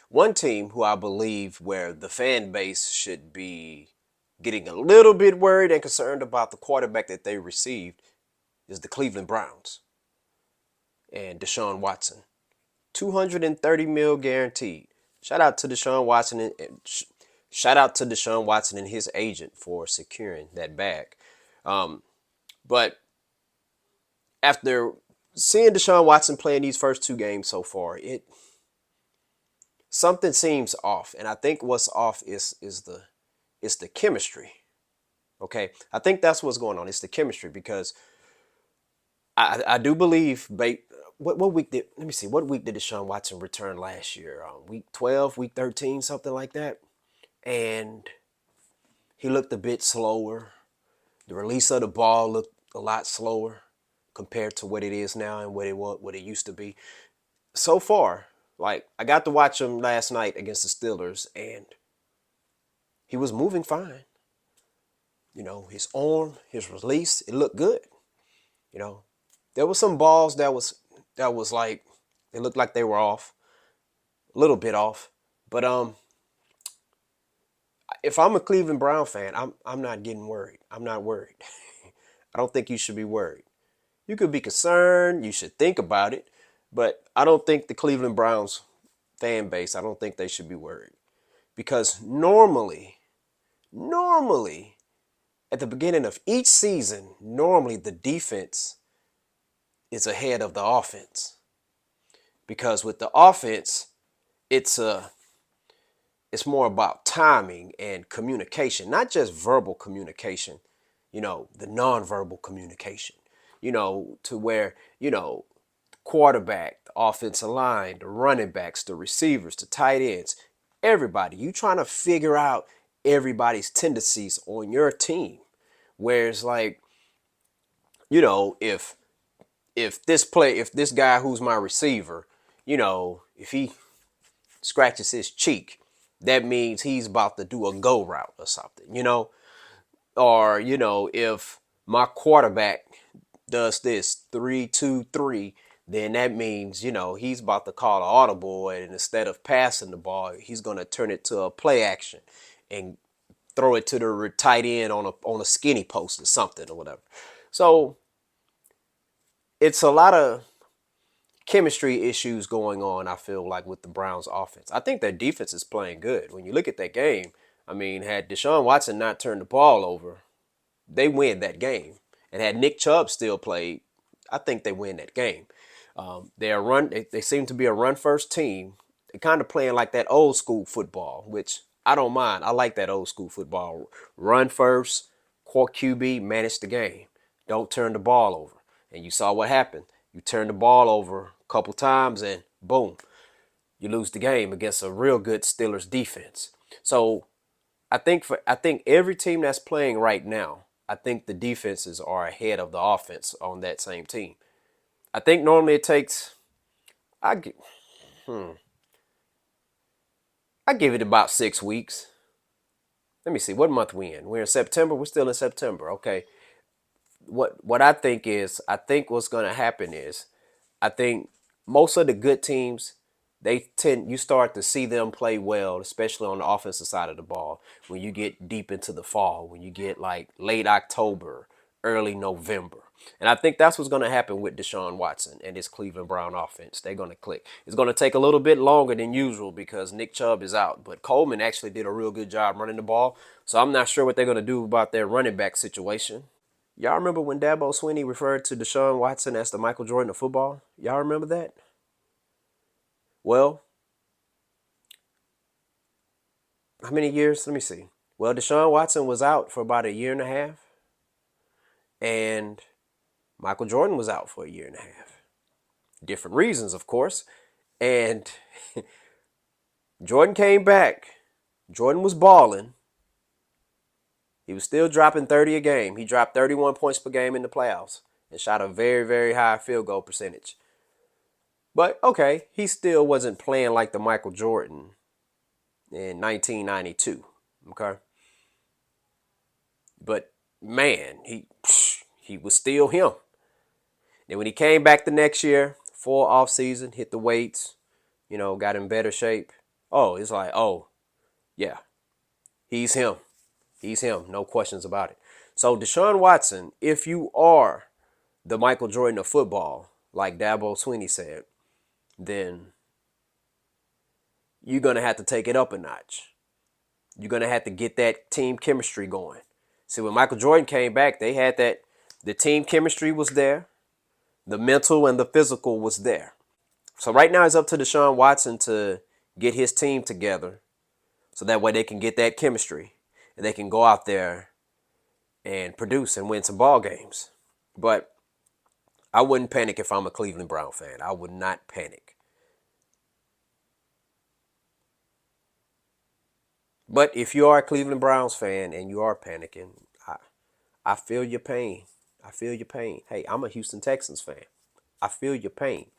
One team who I believe where the fan base should be getting a little bit worried and concerned about the quarterback that they received is the Cleveland Browns and DeShaun Watson. 230 mil guaranteed. Shout out to DeShaun Watson shout out to DeShaun Watson and his agent for securing that bag. But after seeing Deshaun Watson playing these first two games so far, it something seems off, and I think what's off is the chemistry. Okay, I think that's what's going on. It's the chemistry because I do believe. What week did let me see what week did Deshaun Watson return last year? Week 12, week 13, something like that, and he looked a bit slower. The release of the ball looked a lot slower compared to what it is now and what it used to be. So far, like I got to watch him last night against the Steelers, and he was moving fine. You know, his arm, his release, it looked good. You know, there was some balls that was like it looked like they were off, a little bit off. But if I'm a Cleveland Brown fan, I'm not getting worried. I'm not worried. I don't think you should be worried. You could be concerned. You should think about it, but I don't think the Cleveland Browns fan base. I don't think they should be worried because normally at the beginning of each season, normally the defense is ahead of the offense because with the offense, it's a it's more about timing and communication, not just verbal communication, you know, the nonverbal communication, you know, to where, you know, quarterback, the offensive line, the running backs, the receivers, the tight ends, everybody. You trying to figure out everybody's tendencies on your team. Whereas like, you know, if this guy who's my receiver, you know, if he scratches his cheek, that means he's about to do a go route or something, you know? Or, you know, if my quarterback does this 3-2-3, then that means, you know, he's about to call an audible and instead of passing the ball, he's going to turn it to a play action and throw it to the tight end on a skinny post or something or whatever. So it's a lot of chemistry issues going on, I feel like, with the Browns offense. I think their defense is playing good. When you look at that game, I mean, had Deshaun Watson not turned the ball over, they win that game. And had Nick Chubb still played, I think they win that game. They seem to be a run first team. They're kind of playing like that old school football, which I don't mind. I like that old school football. Run first, core QB, manage the game. Don't turn the ball over. And you saw what happened. You turn the ball over a couple times and boom, you lose the game against a real good Steelers defense. So I think every team that's playing right now, I think the defenses are ahead of the offense on that same team. I think normally it takes I gi- I give it about 6 weeks. Let me see what month we in. We're in September. We're still in September. Okay. What I think what's gonna happen is I think most of the good teams you start to see them play well, especially on the offensive side of the ball when you get deep into the fall, when you get like late October, early November. And I think that's what's going to happen with Deshaun Watson and this Cleveland Brown offense. They're going to click. It's going to take a little bit longer than usual because Nick Chubb is out, but Coleman actually did a real good job running the ball. So I'm not sure what they're going to do about their running back situation. Y'all remember when Dabo Swinney referred to Deshaun Watson as the Michael Jordan of football? Y'all remember that? Well, how many years? Let me see. Well, Deshaun Watson was out for about a year and a half, and Michael Jordan was out for a year and a half. Different reasons, of course. And Jordan came back. Jordan was balling. He was still dropping 30 a game. He dropped 31 points per game in the playoffs and shot a very, very high field goal percentage. But okay, he still wasn't playing like the Michael Jordan in 1992. Okay. But man, he was still him. Then when he came back the next year, full off season, hit the weights, you know, got in better shape. Oh, it's like, oh, yeah, he's him. He's him. No questions about it. So DeShaun Watson, if you are the Michael Jordan of football, like Dabo Swinney said, then you're gonna have to take it up a notch. You're gonna have to get that team chemistry going. See, when Michael Jordan came back, they had that. The team chemistry was there. The mental and the physical was there. So right now it's up to Deshaun Watson to get his team together so that way they can get that chemistry and they can go out there and produce and win some ball games. But I wouldn't panic if I'm a Cleveland Brown fan. I would not panic. But if you are a Cleveland Browns fan and you are panicking, I feel your pain. I feel your pain. Hey, I'm a Houston Texans fan. I feel your pain.